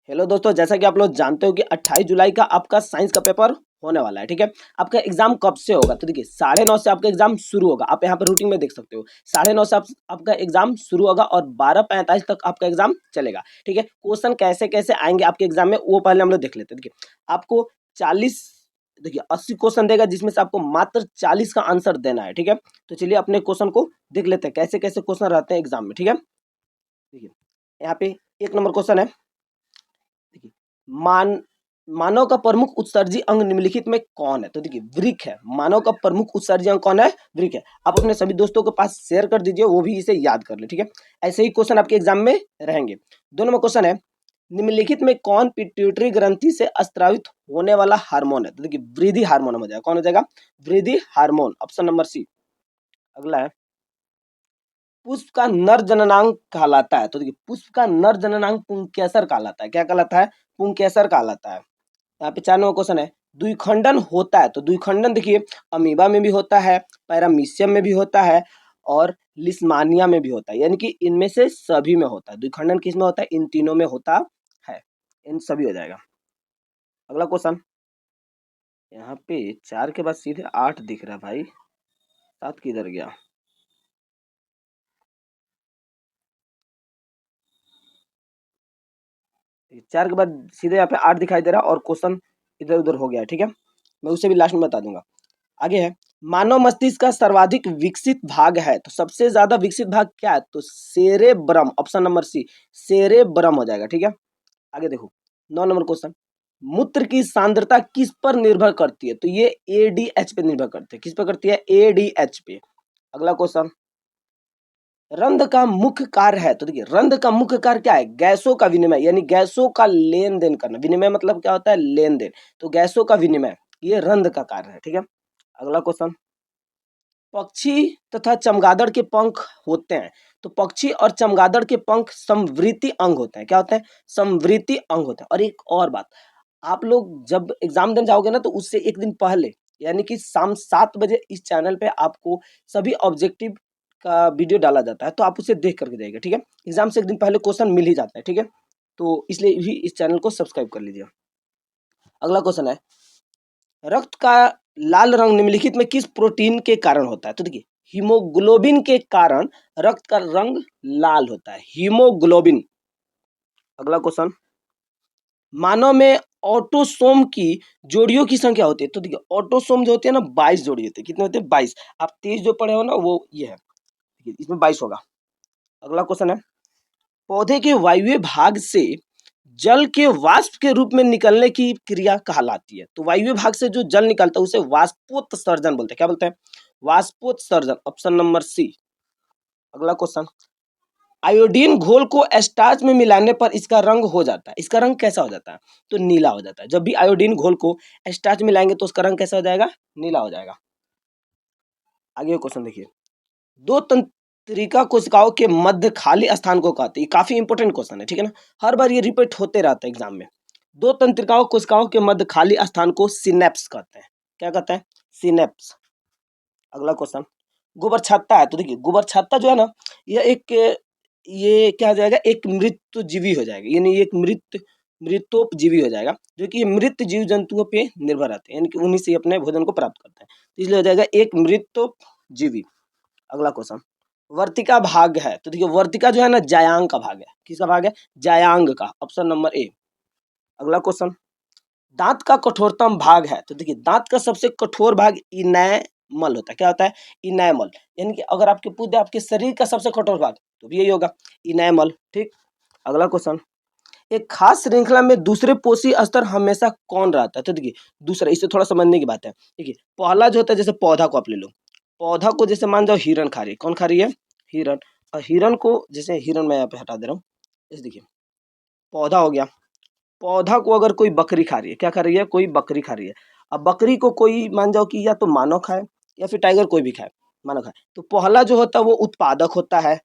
Hello दोस्तों, जैसा कि आप लोग जानते हो कि 28 जुलाई का आपका साइंस का पेपर होने वाला है। ठीक है, आपका एग्जाम कब से होगा? तो देखिए 9:30 से आपका एग्जाम शुरू होगा। आप यहाँ पर रूटीन में देख सकते हो 9:30 से आपका एग्जाम शुरू होगा और 12:45 तक आपका एग्जाम चलेगा। ठीक है, क्वेश्चन कैसे कैसे आएंगे आपके एग्जाम में वो पहले हम लोग देख लेते हैं। देखिए आपको 40 देखिए 80 क्वेश्चन देगा, जिसमें से आपको मात्र 40 का आंसर देना है। ठीक है, तो चलिए अपने क्वेश्चन को देख लेते हैं कैसे कैसे क्वेश्चन रहते हैं एग्जाम में। ठीक है, देखिए यहाँ पे 1 नंबर क्वेश्चन है। देखिए मान मानव का प्रमुख उत्सर्जी अंग निम्नलिखित में कौन है? तो देखिए वृक्क है। मानव का प्रमुख उत्सर्जी अंग कौन है? वृक्क है। आप अपने सभी दोस्तों के पास शेयर कर दीजिए, वो भी इसे याद कर ले। ठीक है, ऐसे ही क्वेश्चन आपके एग्जाम में रहेंगे। 2 नंबर क्वेश्चन है, निम्नलिखित में कौन पिट्यूटरी ग्रंथि से स्रावित होने वाला हार्मोन है? तो देखिए वृद्धि हार्मोन हो जाएगा। कौन हो जाएगा? वृद्धि हार्मोन, ऑप्शन नंबर सी। अगला है, पुष्प का नर जननांग कहलाता है। तो देखिए पुष्प का नर जननांग पुंकेसर कहलाता है। क्या कहलाता है? पुंकेसर कहलाता है। यहाँ पे 4 नंबर क्वेश्चन है, द्विखंडन होता है। तो द्विखंडन देखिए अमीबा में भी होता है, पैरामीशियम में भी होता है और लिस्मानिया में भी होता है, यानी कि इनमें से सभी में होता है। द्विखंडन किस में होता है? इन तीनों में होता है। इन सभी हो जाएगा। अगला क्वेश्चन, यहाँ पे 4 के बाद सीधे 8 दिख रहा है भाई, 7 किधर गया? ये 4 के बाद सीधे यहाँ पे 8 दिखाई दे रहा है और क्वेश्चन इधर उधर हो गया है। ठीक है, मैं उसे भी लास्ट में बता दूंगा। आगे है, मानव मस्तिष्क का सर्वाधिक विकसित भाग है। तो सबसे ज्यादा विकसित भाग क्या है? तो cerebrum, option number C, cerebrum हो जाएगा। ठीक है, आगे देखो 9 नंबर क्वेश्चन, मूत्र की सांद्रता किस पर निर्भर करती है? तो ये एडीएच पे निर्भर करती है। किस पर करती है? एडीएच पे। अगला क्वेश्चन, रंध्र का मुख्य कार्य है। तो देखिए रंध्र का मुख्य कार्य क्या है? गैसों का विनिमय, यानी गैसों का लेन देन करना। विनिमय मतलब क्या होता है? लेन देन। तो गैसों का विनिमय ये रंध्र का कार्य है। ठीक है, अगला क्वेश्चन, पक्षी तथा चमगादड़ के पंख होते हैं। तो पक्षी और चमगादड़ के पंख समवृत्ति अंग होते हैं। क्या होते हैं? समवृत्ति अंग होते हैं। और एक और बात, आप लोग जब एग्जाम देने जाओगे ना, तो उससे एक दिन पहले यानी कि शाम 7 बजे इस चैनल पे आपको सभी ऑब्जेक्टिव का वीडियो डाला जाता है, तो आप उसे देख करके जाइएगा। ठीक है, एग्जाम से एक दिन पहले क्वेश्चन मिल ही जाता है। ठीक है, तो इसलिए भी इस चैनल को सब्सक्राइब कर लीजिए। अगला क्वेश्चन है, रक्त का लाल रंग निम्नलिखित में किस प्रोटीन के कारण होता है? तो देखिए हीमोग्लोबिन के कारण रक्त का रंग लाल होता है, हीमोग्लोबिन। अगला क्वेश्चन, मानव में ऑटोसोम की जोड़ियों की संख्या होती है। तो देखिए ऑटोसोम जो होती है ना, 22 जोड़ी होती है। कितने होते हैं? 22। आप 23 जो पढ़े हो ना, वो ये है। देखिए इसमें 22 होगा। अगला क्वेश्चन है, पौधे के वायवीय भाग से जल के वाष्प के रूप में निकलने की क्रिया कहलाती है। तो वायवीय भाग से जो जल निकलता है उसे वाष्पोत्सर्जन बोलते हैं। क्या बोलते हैं? वाष्पोत्सर्जन, ऑप्शन नंबर सी। अगला क्वेश्चन, आयोडीन घोल को स्टार्च में मिलाने पर इसका रंग हो जाता है। इसका रंग कैसा हो जाता है? तो नीला हो जाता है। जब भी आयोडीन घोल को स्टार्च में मिलाएंगे तो उसका रंग कैसा हो जाएगा? नीला हो जाएगा। आगे क्वेश्चन देखिए, दो तंत्रिका कोशिकाओं के मध्य खाली स्थान को कहते हैं। ये काफी इंपॉर्टेंट क्वेश्चन है। ठीक है ना, हर बार ये रिपीट होते रहता है एग्जाम में। दो तंत्रिकाओं कोशिकाओं के मध्य खाली स्थान को सिनेप्स कहते हैं। क्या कहते हैं? सिनेप्स। अगला क्वेश्चन, गोबर छत्ता है। तो देखिए गोबर छत्ता जो है ना, यह एक ये क्या हो जाएगा? एक मृत जीवी हो जाएगा, यानी एक मृतोपजीवी हो जाएगा, जो कि मृत जीव जंतुओं पे निर्भर रहते हैं, यानी कि उन्हीं से अपने भोजन को प्राप्त करते हैं। तो इसलिए हो जाएगा एक मृतोपजीवी। अगला क्वेश्चन, वर्तिका भाग है। तो देखिए वर्तिका जो है ना, जायांग का भाग है। किसका भाग है? जायांग का, ऑप्शन नंबर ए। अगला क्वेश्चन, दांत का कठोरतम भाग है। तो देखिए दांत का सबसे कठोर भाग इनैमल होता है। क्या होता है? इनैमल, यानी कि अगर आपके पूरे आपके शरीर का सबसे कठोर भाग तो भी यही होगा, इनैमल। ठीक, अगला क्वेश्चन, एक खास श्रृंखला में दूसरे पोषी स्तर हमेशा कौन रहता है? तो देखिए दूसरा, इसे थोड़ा समझने की बात है। देखिए पहला जो होता है, जैसे पौधा को आप ले लो, पौधा को जैसे मान जाओ हिरण खा रही है। कौन खा रही है? हिरण। और हिरण को, जैसे हिरण मैं यहाँ पे हटा दे रहा हूँ, इस देखिए पौधा हो गया। पौधा को अगर कोई बकरी खा रही है, क्या खा रही है? कोई बकरी खा रही है। अब बकरी को कोई मान जाओ कि या तो मानव खाए या फिर टाइगर, कोई भी खाए, मानव खाए, तो पहला जो होता है वो उत्पादक होता है।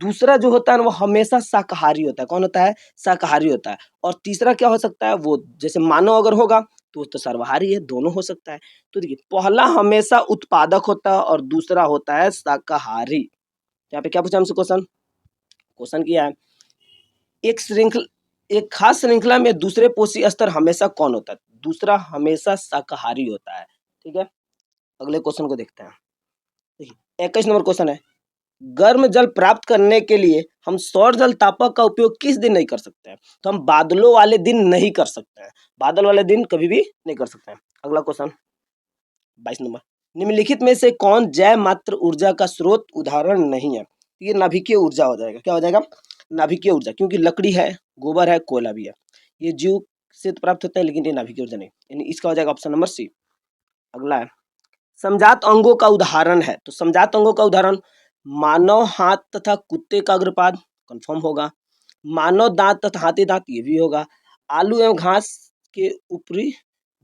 दूसरा जो होता है ना, वो हमेशा शाकाहारी होता है। कौन होता है? शाकाहारी होता है। और तीसरा क्या हो सकता है? वो जैसे मानव अगर होगा तो वो तो सर्वाहारी है, दोनों हो सकता है। तो देखिए पहला हमेशा उत्पादक होता है और दूसरा होता है शाकाहारी। यहाँ पे क्या पूछा हमसे क्वेश्चन? क्वेश्चन किया है, एक श्रृंखला एक खास श्रृंखला में दूसरे पोषी स्तर हमेशा कौन होता है? दूसरा हमेशा शाकाहारी होता है। ठीक है, अगले क्वेश्चन को देखते हैं। देखिए 21 नंबर क्वेश्चन है, गर्म जल प्राप्त करने के लिए हम सौर जल तापक का उपयोग किस दिन नहीं कर सकते हैं? तो हम बादलों वाले दिन नहीं कर सकते हैं, बादल वाले दिन कभी भी नहीं कर सकते हैं। अगला क्वेश्चन 22 नंबर, निम्नलिखित में से कौन जैव मात्र ऊर्जा का स्रोत उदाहरण नहीं है? ये नाभिकीय ऊर्जा हो जाएगा। क्या हो जाएगा? नाभिकीय ऊर्जा, क्योंकि लकड़ी है, गोबर है, कोयला भी है, ये जीव से तो प्राप्त होता है, लेकिन ये नाभिकीय ऊर्जा नहीं, यानी इसका हो जाएगा ऑप्शन नंबर सी। अगला है, समजात अंगों का उदाहरण है, तो समजात अंगों का उदाहरण मानव हाथ तथा कुत्ते का अग्रपाद, कंफर्म होगा। मानव दांत तथा हाथी दांत, ये भी होगा। आलू एवं घास के ऊपरी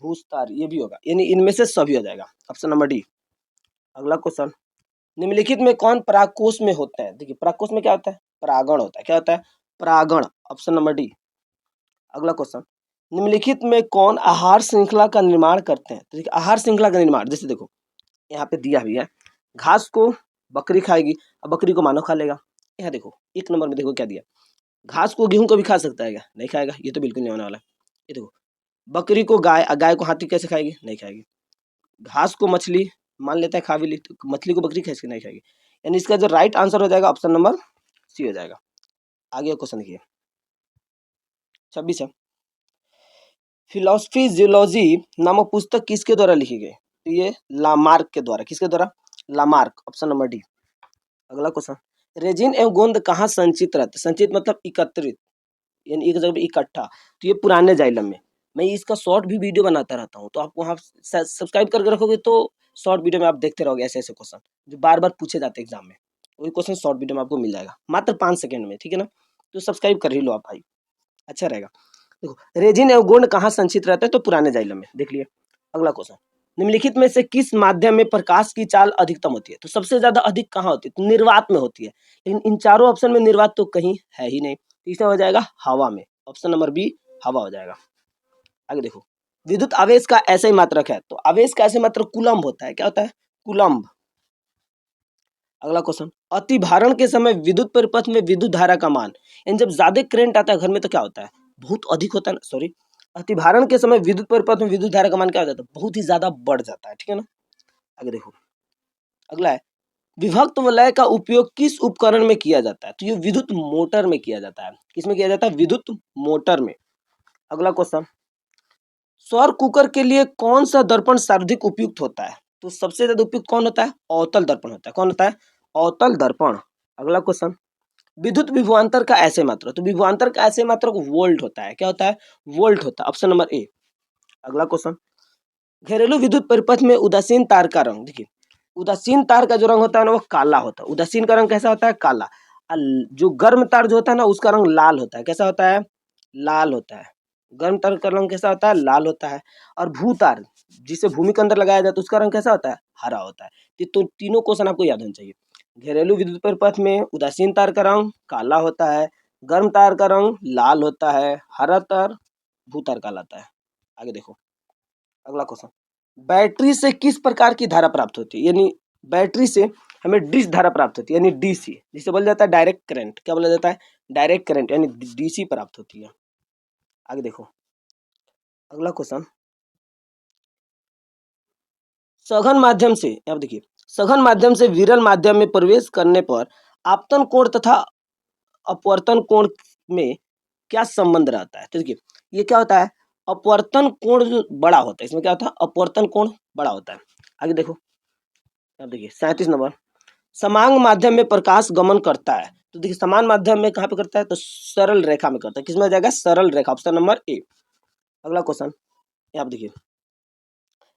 भूस्तार, ये भी होगा, यानी इनमें से सभी हो जाएगा, ऑप्शन नंबर डी। अगला क्वेश्चन, निम्नलिखित में कौन परागकोश में होता है? देखिए परागकोश में क्या होता है? परागण होता है। क्या होता है? परागण, ऑप्शन नंबर डी। अगला क्वेश्चन, निम्नलिखित में कौन आहार श्रृंखला का निर्माण करते हैं? तो देखिए आहार श्रृंखला का निर्माण, जैसे देखो यहाँ पे दिया भी है, घास को बकरी खाएगी, अब बकरी को मानव खा लेगा। यहाँ देखो एक नंबर में देखो क्या दिया, घास को गेहूं कभी खा सकता है क्या? नहीं खाएगा, ये तो बिल्कुल नहीं होने वाला है। ये देखो बकरी को गाय, गाय को हाथी कैसे खाएगी? नहीं खाएगी। घास को मछली मान लेता है खा भी ली, तो मछली को बकरी कैसे नहीं खाएगी, यानी इसका जो राइट आंसर हो जाएगा ऑप्शन नंबर सी हो जाएगा। आगे क्वेश्चन देखिए 26 है, फिलोसफी जियोलॉजी नामक पुस्तक किसके द्वारा लिखी गई? तो ये लामार्क के द्वारा। किसके द्वारा? Lamarck, option number D. अगला क्वेश्चन, रेजिन एवं गोंद कहाँ संचित रहते? संचित मतलब एकत्रित, यानी एक जगह पे इकट्ठा, तो ये पुराने जाइलम में। मैं इसका शॉर्ट भी वीडियो बनाता रहता हूँ, तो आप वहाँ सब्सक्राइब करके रखोगे तो शॉर्ट वीडियो में आप देखते रहोगे ऐसे ऐसे क्वेश्चन जो बार बार पूछे जाते हैं एग्जाम में, वही क्वेश्चन शॉर्ट वीडियो में आपको मिल जाएगा मात्र 5 सेकंड में। ठीक है ना, तो सब्सक्राइब कर ही लो आप भाई, अच्छा रहेगा। देखो रेजिन एवं गोंद कहाँ संचित रहते हैं? तो पुराने जाइलम में, देख लिए। अगला क्वेश्चन, निम्नलिखित में से किस माध्यम में प्रकाश की चाल अधिकतम होती है? तो सबसे ज्यादा अधिक कहाँ होती है? तो निर्वात में होती है, लेकिन इन चारों ऑप्शन में निर्वात तो कहीं है ही नहीं, तीसरा हो जाएगा हवा में, ऑप्शन नंबर बी हवा हो जाएगा। आगे देखो, विद्युत आवेश का ऐसा ही मात्रक है, तो आवेश का ऐसे मात्रक कूलम्ब होता है। क्या होता है? कूलम्ब। अगला क्वेश्चन, अति भारण के समय विद्युत परिपथ में विद्युत धारा का मान, यानी जब ज्यादा करंट आता है घर में तो क्या होता है? बहुत अधिक होता है ना, सॉरी, अति भारण के समय विद्युत परिपथ में विद्युत धारा का मान क्या हो जाता है? बहुत ही ज्यादा बढ़ जाता है। ठीक है ना, आगे देखो। अगला है, विभक्त वलय का उपयोग किस उपकरण में किया जाता है? तो ये विद्युत मोटर में किया जाता है। किसमें किया जाता है? विद्युत मोटर में। अगला क्वेश्चन, सौर कुकर के लिए कौन सा दर्पण सर्वाधिक उपयुक्त होता है? तो सबसे ज्यादा उपयुक्त कौन होता है? अवतल दर्पण होता है। कौन होता है? अवतल दर्पण। अगला क्वेश्चन, विद्युत विभवांतर का ऐसे मात्रक, तो विभवांतर का ऐसे मात्रक वोल्ट होता है। क्या होता है? वोल्ट होता है, ऑप्शन नंबर ए। अगला क्वेश्चन, घरेलू विद्युत परिपथ में उदासीन तार का रंग, देखिए उदासीन तार का जो रंग होता है ना वो काला होता है। उदासीन का रंग कैसा होता है? काला। जो गर्म तार जो होता है ना उसका रंग लाल होता है। कैसा होता है? लाल होता है। गर्म तार का रंग कैसा होता है? लाल होता है। और भूतार जिसे भूमि के अंदर लगाया जाता है उसका रंग कैसा होता है? हरा होता है। तो तीनों क्वेश्चन आपको याद होना चाहिए। घरेलू विद्युत परिपथ में उदासीन तार का रंग काला होता है, गर्म तार का रंग लाल होता है, हरा तार भूतार कहलाता है। आगे देखो अगला क्वेश्चन, बैटरी से किस प्रकार की धारा प्राप्त होती है? यानी बैटरी से हमें डिश धारा प्राप्त होती है, यानी डीसी, जिसे बोला जाता है डायरेक्ट करंट। क्या बोला जाता है? डायरेक्ट करंट, यानी डीसी प्राप्त होती है। आगे देखो अगला क्वेश्चन, सघन माध्यम से, अब देखिए सघन माध्यम से विरल माध्यम में प्रवेश करने पर आपतन कोण तथा अपवर्तन कोण में क्या संबंध रहता है? तो देखिए ये क्या होता है? अपवर्तन कोण जो बड़ा होता है, इसमें क्या होता है? अपवर्तन कोण बड़ा होता है। आगे देखो, अब देखिए 37 नंबर, समांग माध्यम में प्रकाश गमन करता है, तो देखिए समान माध्यम में कहाँ पे करता है? तो सरल रेखा में करता है। किसमें हो जाएगा? सरल रेखा, ऑप्शन नंबर ए। अगला क्वेश्चन यहाँ पे देखिए,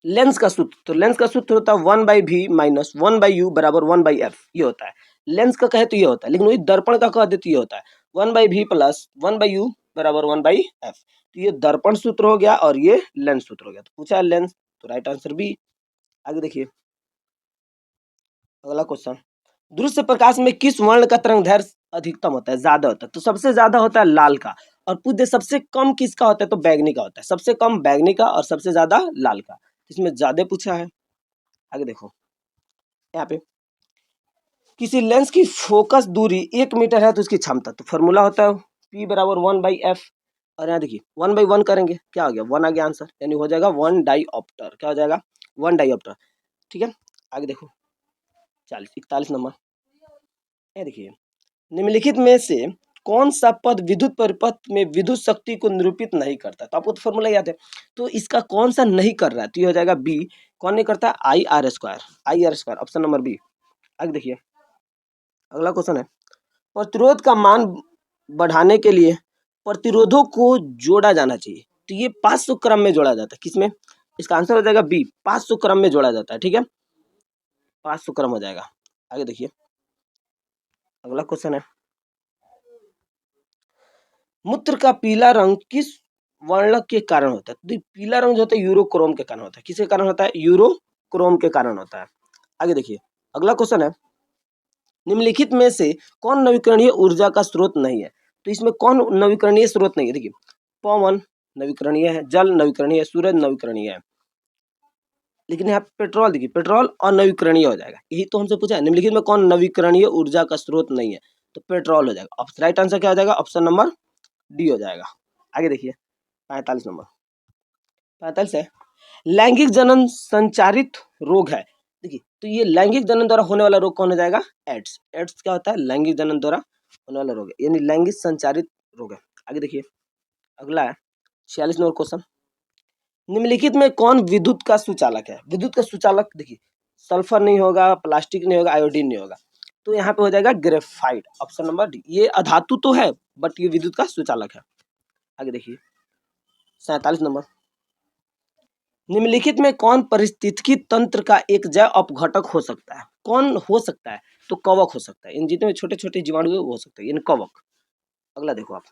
लेंस का सूत्र, तो लेंस का सूत्र होता है 1/v माइनस 1/u बराबर 1/f, ये होता है। लेंस का कहे तो ये होता है, लेकिन वही दर्पण का कह दे तो ये होता है 1/v प्लस 1/u बराबर 1/f। तो ये दर्पण सूत्र हो गया और ये लेंस सूत्र हो गया, तो पूछा है लेंस, तो राइट आंसर बी। आगे देखिए अगला क्वेश्चन, दृश्य प्रकाश में किस वर्ण का तरंग दैर्ध्य अधिकतम होता है? ज्यादा होता है, तो सबसे ज्यादा होता है लाल का, और पूछे सबसे कम किसका होता है? तो बैगनी का होता है। सबसे कम बैगनी का और सबसे ज्यादा लाल का, इसमें ज्यादा पूछा है। आगे देखो यहाँ पे, किसी लेंस की फोकस दूरी 1 मीटर है तो उसकी क्षमता, तो फॉर्मूला होता है P बराबर 1/f। और यहाँ देखिए 1/1 करेंगे, क्या हो गया 1 आ गया आंसर, यानी हो जाएगा 1 डाईऑप्टर। क्या हो जाएगा 1 डाईऑप्टर। ठीक है, आगे देखो 41 नंबर। ये देखिए निम्नलिखित में से कौन सा पद विद्युत परिपथ में विद्युत शक्ति को निरूपित नहीं करता। तो आपको तो फॉर्मूला याद है, तो इसका कौन सा नहीं कर रहा है, तो ये हो जाएगा बी। कौन नहीं करता, IR²। IR², option number B. आगे देखिए अगला क्वेश्चन है, प्रतिरोध का मान बढ़ाने के लिए प्रतिरोधों को जोड़ा जाना चाहिए। तो ये 500 क्रम में जोड़ा जाता है, किसमें, इसका आंसर हो जाएगा बी, 500 क्रम में जोड़ा जाता है। ठीक है, 500 क्रम हो जाएगा। आगे देखिए अगला क्वेश्चन है, मूत्र का पीला रंग किस वर्णक के कारण होता है। तो पीला रंग जो होता है यूरोक्रोम के कारण होता है। किसके कारण होता है, यूरोक्रोम के कारण होता है। आगे देखिए अगला क्वेश्चन है, निम्नलिखित में से कौन नवीकरणीय ऊर्जा का स्रोत नहीं है। तो इसमें कौन नवीकरणीय स्रोत नहीं है, देखिए पवन नवीकरणीय है, जल नवीकरणीय है, सूरज नवीकरणीय है, लेकिन यहाँ पेट्रोल देखिए, पेट्रोल अनवीकरणीय हो जाएगा। यही तो हमसे पूछा है, निम्नलिखित में कौन नवीकरणीय ऊर्जा का स्रोत नहीं है, तो पेट्रोल हो जाएगा। राइट आंसर क्या हो जाएगा, ऑप्शन नंबर डी हो जाएगा। आगे देखिए 45 नंबर। 45 है, लैंगिक जनन संचारित रोग है। देखिए तो ये लैंगिक जनन द्वारा होने वाला रोग कौन हो जाएगा, एड्स। एड्स क्या होता है, लैंगिक जनन द्वारा होने वाला रोग है, यानी लैंगिक संचारित रोग है। आगे देखिए अगला है 46 नंबर क्वेश्चन, निम्नलिखित में कौन विद्युत का सुचालक है। विद्युत का सुचालक देखिए सल्फर नहीं होगा, प्लास्टिक नहीं होगा, आयोडीन नहीं होगा, तो यहाँ पे हो जाएगा ग्रेफाइट, ऑप्शन नंबर डी। ये अधातु तो है बट ये विद्युत का सुचालक है। आगे देखिए 47 नंबर, निम्नलिखित में कौन पारिस्थितिकी तंत्र का एक जैव अपघटक हो सकता है। कौन हो सकता है, तो कवक हो सकता है, इन जितने छोटे छोटे जीवाणु हो सकते हैं, यानी कवक। अगला देखो आप,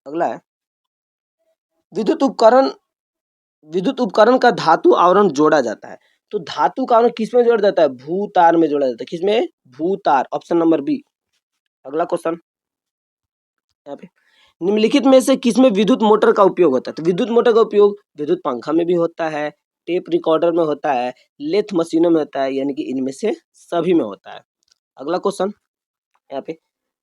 अगला है, विद्युत उपकरण विद्युत उपकरण का धातु आवरण जोड़ा जाता है। तो धातु का आवरण किसमें जोड़ा जाता है, भूतार में जोड़ा जाता है। किसमें, भूतार, ऑप्शन नंबर बी। अगला क्वेश्चन यहाँ पे, निम्नलिखित में से किसमें विद्युत मोटर का उपयोग होता है। तो विद्युत मोटर का उपयोग विद्युत पंखा में भी होता है, टेप रिकॉर्डर में होता है, लेथ मशीनों में होता है, यानी कि इनमें से सभी में होता है। अगला क्वेश्चन यहाँ पे,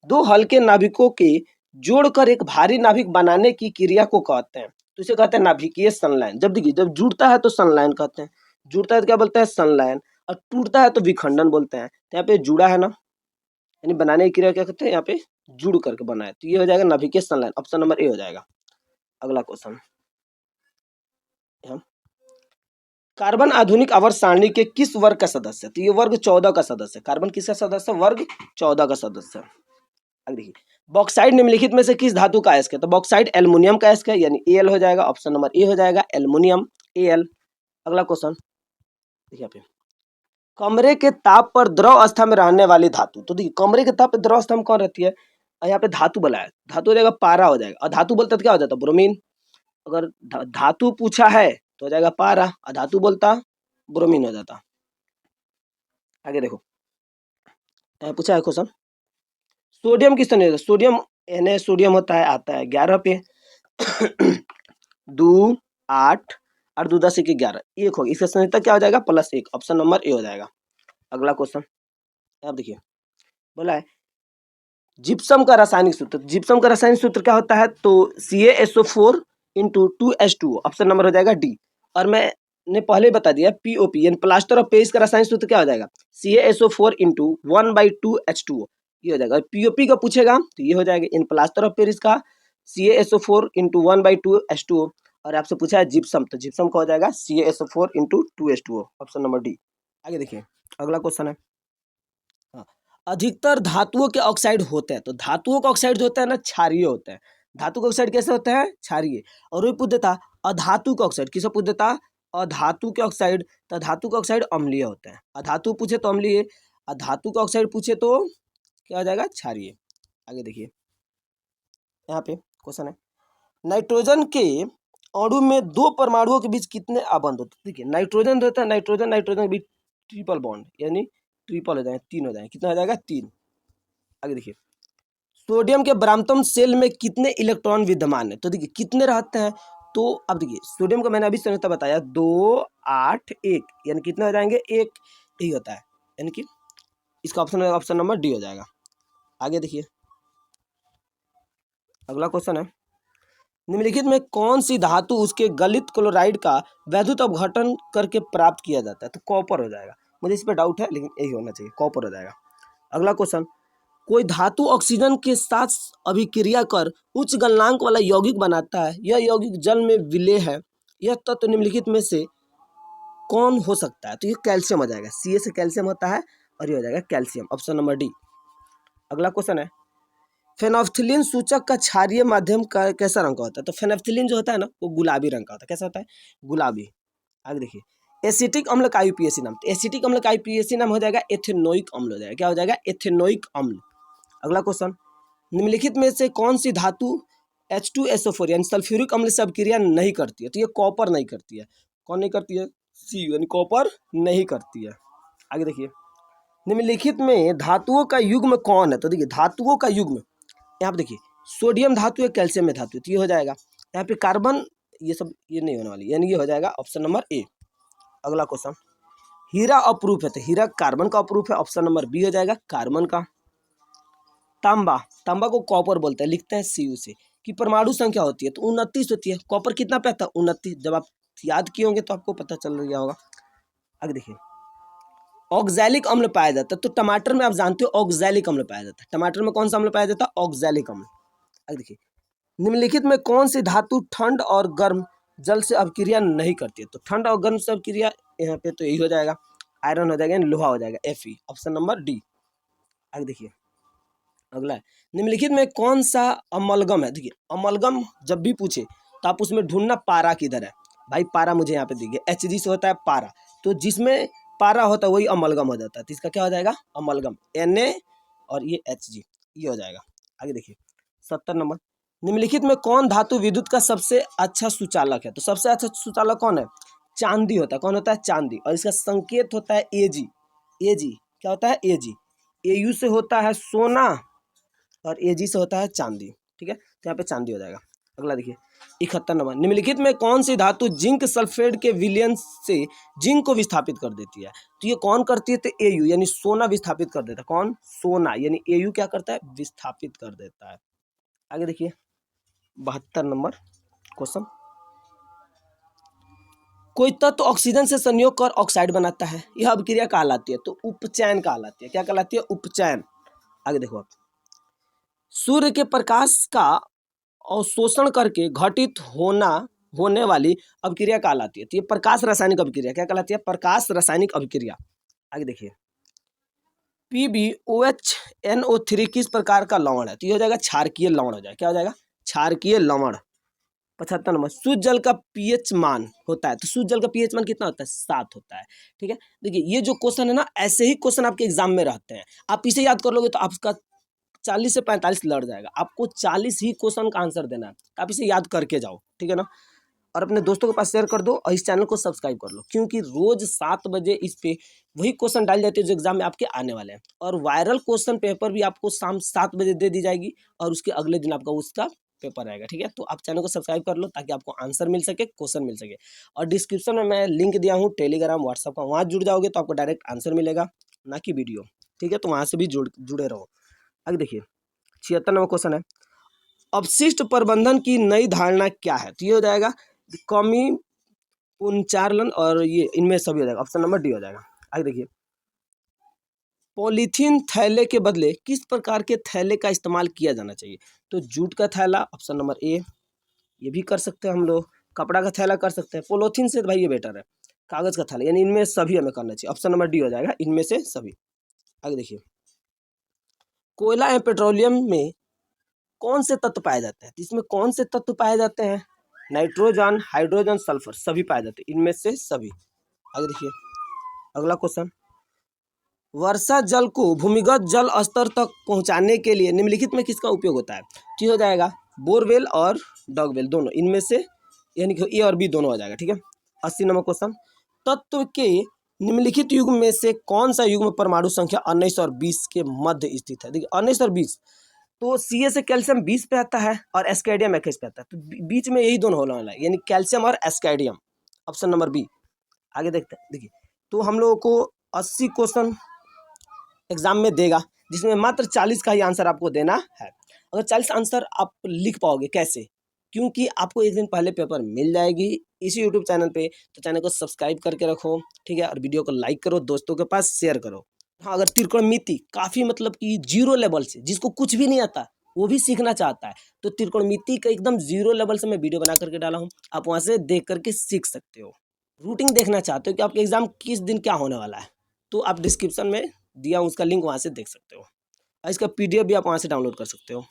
दो हल्के नाभिकों के जोड़कर एक भारी नाभिक बनाने की क्रिया को कहते हैं। तो इसे कहते हैं नाभिकीय संलयन। जब देखिए जब जुड़ता है तो संलयन कहते हैं, जुड़ता है तो क्या बोलते हैं, संलयन, और टूटता है तो विखंडन बोलते हैं। तो यहाँ पे जुड़ा है ना, यानी बनाने की क्रिया क्या कहते हैं, यहाँ पे जुड़ करके बना है, तो ये हो जाएगा नाभिकीय संलयन, ऑप्शन नंबर ए हो जाएगा। अगला क्वेश्चन, कार्बन आधुनिक आवर्त सारणी के किस वर्ग का सदस्य है। तो ये वर्ग 14 का सदस्य है। कार्बन किसका सदस्य है, वर्ग 14 का सदस्य है। आगे देखिए, बॉक्साइड निम्नलिखित में से किस धातु का अयस्क है। तो बॉक्साइड एल्युमिनियम का अयस्क है, यानी Al हो जाएगा, ऑप्शन नंबर ए हो जाएगा, एल्युमिनियम Al। अगला क्वेश्चन देखिए यहाँ पे, कमरे के ताप पर द्रव अवस्था में रहने वाली धातु। तो देखिए कमरे के ताप पर द्रव अवस्था में कौन रहती है, और यहाँ पे धातु बोला है, धातु हो जाएगा पारा हो जाएगा, और धातु बोलता तो क्या हो जाता, ब्रोमीन। अगर धातु पूछा है तो हो जाएगा पारा, और धातु बोलता ब्रोमीन हो जाता। आगे देखो पूछा है क्वेश्चन, सोडियम किस तरह होता है। सोडियम Na सोडियम होता है, आता है 11 पे, 2 8 और 2 10 1 11, एक होगी, इसका संयुक्त क्या हो जाएगा, +1, ऑप्शन नंबर ए हो जाएगा। अगला क्वेश्चन आप देखिए, बोला है जिप्सम का रासायनिक सूत्र। जिप्सम का रासायनिक सूत्र क्या होता है, तो CaSO4 into 2H2O, option number हो जाएगा डी। और मैंने पहले बता दिया POP यानी प्लास्टर ऑफ पेरिस का रासायनिक सूत्र क्या हो जाएगा, CaSO4 इंटू 1/2H2O, ये हो जाएगा। POP का पूछेगा तो ये हो जाएगा इन प्लास्टर ऑफ पेरिस का CaSO4 इंटू 1/2H2O। और आपसे पूछा है जिप्सम, तो जिप्सम का हो जाएगा CaSO4 into 2H2O, option number D. आगे देखिए अगला क्वेश्चन है, हाँ, अधिकतर धातुओं के ऑक्साइड होते हैं। तो धातुओं का ऑक्साइड जो होता है ना, क्षारीय होते हैं। धातु का ऑक्साइड कैसे होते हैं, क्षारीय। और वो पूछ देता अधातु का ऑक्साइड, किसे पूछ देता, अधातु के ऑक्साइड, तो धातु का ऑक्साइड अम्लीय होते हैं। अधातु पूछे तो अम्लीय, अधातु का ऑक्साइड पूछे तो क्या हो जाएगा, क्षारीय। आगे देखिए यहाँ पे क्वेश्चन है, नाइट्रोजन के अणु में दो परमाणुओं के बीच कितने आबंध होते हैं। देखिए नाइट्रोजन होता है, नाइट्रोजन नाइट्रोजन के बीच ट्रिपल बॉन्ड, यानी ट्रिपल हो जाए, 3 हो जाए, कितना हो जाएगा 3। आगे देखिए, सोडियम के ब्रांतम सेल में कितने इलेक्ट्रॉन विद्यमान है। तो देखिए कितने रहते हैं, तो अब देखिए सोडियम का मैंने अभी संयुक्त बताया 2 8 1, यानी कितने हो जाएंगे, एक ही होता है, यानी कि इसका ऑप्शन नंबर डी हो जाएगा। आगे देखिए अगला क्वेश्चन है, निम्नलिखित में कौन सी धातु उसके गलित क्लोराइड का वैद्युत अपघटन करके प्राप्त किया जाता है? तो कॉपर हो जाएगा। मुझे इस पर डाउट है लेकिन यही होना चाहिए, कॉपर हो जाएगा। अगला क्वेश्चन, कोई धातु ऑक्सीजन के साथ अभिक्रिया कर उच्च गलनांक वाला यौगिक बनाता है, यह यौगिक जल में विलेय है, यह तत्व निम्नलिखित में से कौन हो सकता है? तो ये कैल्शियम हो जाएगा, सी से कैल्शियम होता है और ये हो जाएगा कैल्शियम, ऑप्शन नंबर डी। अगला क्वेश्चन है, फेनोल्फथालीन सूचक का क्षारीय माध्यम का कैसा रंग का होता है? तो फेनोल्फथालीन जो होता है ना वो गुलाबी रंग का होता है। कैसा होता है? गुलाबी। आगे देखिए, एसिटिक अम्ल का आईयूपीएसी नाम, तो एसिटिक अम्ल का आईयूपीएसी नाम हो जाएगा एथेनोइक अम्ल हो जाएगा। क्या हो जाएगा? एथेनोइक अम्ल। अगला क्वेश्चन, निम्नलिखित में से कौन सी धातु H2SO4 यानी सल्फ्यूरिक अम्ल से अभिक्रिया नहीं करती है? तो ये कॉपर नहीं करती है। कौन नहीं करती है? सी यानी कॉपर नहीं करती है। आगे देखिए, निम्नलिखित में धातुओं का युग्म कौन है? तो देखिए धातुओं का युग्म यहाँ पे देखिए, सोडियम धातु है, कैल्शियम में धातु है, तो ये हो जाएगा। यहाँ पे कार्बन ये सब ये नहीं होने वाली, यानी ये हो जाएगा ऑप्शन नंबर ए। अगला क्वेश्चन, हीरा अपरूप है, तो हीरा कार्बन का अपरूप है, ऑप्शन नंबर बी हो जाएगा कार्बन का। तांबा, तांबा को कॉपर बोलते हैं, लिखते हैं Cu से। कि परमाणु संख्या होती है तो 29 होती है। कॉपर कितना पे आता है? 29। जब आप याद किए होंगे तो आपको पता चल गया होगा। आगे देखिए, ऑक्सैलिक अम्ल पाया जाता है, तो टमाटर में आप जानते हो ऑक्सैलिक अम्ल पाया जाता है। टमाटर में कौन सा अम्ल पाया जाता है? ऑक्सैलिक अम्ल। आगे देखिए, निम्नलिखित में कौन सी धातु ठंड और गर्म जल से अभिक्रिया नहीं करती है? तो ठंड और गर्म से अभिक्रिया यहाँ पे तो यही हो जाएगा, आयरन हो जाएगा, लोहा हो जाएगा, Fe, ऑप्शन नंबर डी। आगे देखिए, अगला है, निम्नलिखित में कौन सा अमलगम है? देखिए अमलगम जब भी पूछे तो आप उसमें ढूंढना पारा किधर है। भाई पारा मुझे यहाँ पे देखिए Hg से होता है पारा, तो जिसमें पारा होता है वही अमलगम हो जाता है, तो इसका क्या हो जाएगा? अमलगम, Na और ये Hg, ये हो जाएगा। आगे देखिए 70 नंबर, निम्नलिखित में कौन धातु विद्युत का सबसे अच्छा सुचालक है? तो सबसे अच्छा सुचालक कौन है? चांदी होता है। कौन होता है? चांदी। और इसका संकेत होता है Ag। Ag क्या होता है? Ag। Au से होता है सोना और Ag से होता है चांदी। ठीक है, तो यहाँ पे चांदी हो जाएगा। अगला देखिए 71 नंबर, निम्नलिखित में कौन सी धातु जिंक सल्फेट के विलयन से जिंक को विस्थापित कर देती है? तो ये कौन करती है? तो Au यानी सोना विस्थापित कर देता है। कौन? सोना, यानी Au क्या करता है? विस्थापित कर देता है। आगे देखिए 72 नंबर क्वेश्चन, कोई तत्व ऑक्सीजन से संयोग कर ऑक्साइड बनाता है, यह अभिक्रिया कहलाती है? तो उपचयन कहलाती है। क्या कहलाती है? उपचयन। आगे देखो आप, सूर्य के प्रकाश का अवशोषण करके घटित होने वाली अभिक्रिया कहलाती है। तो ये प्रकाश रासायनिक अभिक्रिया क्या कहलाती है? प्रकाश रासायनिक अभिक्रिया। आगे देखिए, PbOH किस प्रकार का लवण है? तो ये हो जाएगा क्षारकीय लवण हो जाएगा। क्या हो जाएगा? क्षारकीय लवण। 75 नंबर, शुद्ध जल का पीएच मान होता है, तो शुद्ध जल का पीएच मान कितना होता है? 7 होता है। ठीक है, देखिए ये जो क्वेश्चन है ना, ऐसे ही क्वेश्चन आपके एग्जाम में रहते हैं। आप इसे याद कर लोगे तो आपका 40 से 45 लड़ जाएगा। आपको 40 ही क्वेश्चन का आंसर देना है, आप इसे याद करके जाओ। ठीक है ना, और अपने दोस्तों के पास शेयर कर दो और इस चैनल को सब्सक्राइब कर लो, क्योंकि रोज 7 बजे इस पे वही क्वेश्चन डाल जाते हैं जो एग्जाम में आपके आने वाले हैं। और वायरल क्वेश्चन पेपर भी आपको शाम 7 बजे दे दी जाएगी और उसके अगले दिन आपका उसका पेपर आएगा। ठीक है, तो आप चैनल को सब्सक्राइब कर लो ताकि आपको आंसर मिल सके, क्वेश्चन मिल सके। और डिस्क्रिप्शन में मैं लिंक दिया हूँ टेलीग्राम व्हाट्सअप का, वहाँ जुड़ जाओगे तो आपको डायरेक्ट आंसर मिलेगा, ना कि वीडियो। ठीक है, तो वहाँ से भी जुड़े रहो। आगे देखिए 76 नंबर क्वेश्चन है, अपशिष्ट प्रबंधन की नई धारणा क्या है? तो ये हो जाएगा कमी पुनर्चालन और ये इनमें सभी हो जाएगा, ऑप्शन नंबर डी हो जाएगा। आगे देखिए, पॉलीथीन थैले के बदले किस प्रकार के थैले का इस्तेमाल किया जाना चाहिए? तो जूट का थैला, ऑप्शन नंबर ए, ये भी कर सकते हैं हम लोग। कपड़ा का थैला कर सकते हैं, पॉलीथीन से भाई ये बेटर है। कागज का थैला, यानी इनमें सभी हमें करना चाहिए, ऑप्शन नंबर डी हो जाएगा, इनमें से सभी। आगे देखिए, कोयला एवं पेट्रोलियम में कौन से तत्व पाए जाते हैं? तो इसमें कौन से तत्व पाए जाते हैं? नाइट्रोजन, हाइड्रोजन, सल्फर, सभी पाए जाते हैं, इनमें से सभी। आगे देखिए अगला क्वेश्चन, वर्षा जल को भूमिगत जल स्तर तक पहुंचाने के लिए निम्नलिखित में किसका उपयोग होता है? तो हो जाएगा बोरवेल और डॉगवेल, दोनों इनमें से, यानी कि ए और बी दोनों हो जाएगा। ठीक है, 80 नंबर क्वेश्चन, तत्व के निम्नलिखित युग्म में से कौन सा युग्म परमाणु संख्या 19 और 20 के मध्य स्थित है? देखिए 19 और 20, तो Ca से कैल्शियम 20 पे आता है और एस्केडियम 21 पे आता है, तो बीच में यही दोनों होने वाला है, यानी कैल्शियम और एस्केडियम, ऑप्शन नंबर बी। आगे देखते हैं, देखिए तो हम लोगों को 80 क्वेश्चन एग्जाम में देगा, जिसमें मात्र 40 का ही आंसर आपको देना है। अगर 40 आंसर आप लिख पाओगे कैसे? क्योंकि आपको एक दिन पहले पेपर मिल जाएगी इसी यूट्यूब चैनल पे। तो चैनल को सब्सक्राइब करके रखो, ठीक है, और वीडियो को लाइक करो, दोस्तों के पास शेयर करो। हाँ, अगर त्रिकोणमिति काफ़ी मतलब कि जीरो लेवल से, जिसको कुछ भी नहीं आता वो भी सीखना चाहता है, तो त्रिकोणमिति का एकदम जीरो लेवल से मैं वीडियो बना करके डाला हूँ, आप वहाँ से देख करके सीख सकते हो। रूटीन देखना चाहते हो कि आपके एग्जाम किस दिन क्या होने वाला है, तो आप डिस्क्रिप्शन में दिया हूँ उसका लिंक, वहाँ से देख सकते हो। और इसका PDF भी आप वहाँ से डाउनलोड कर सकते हो।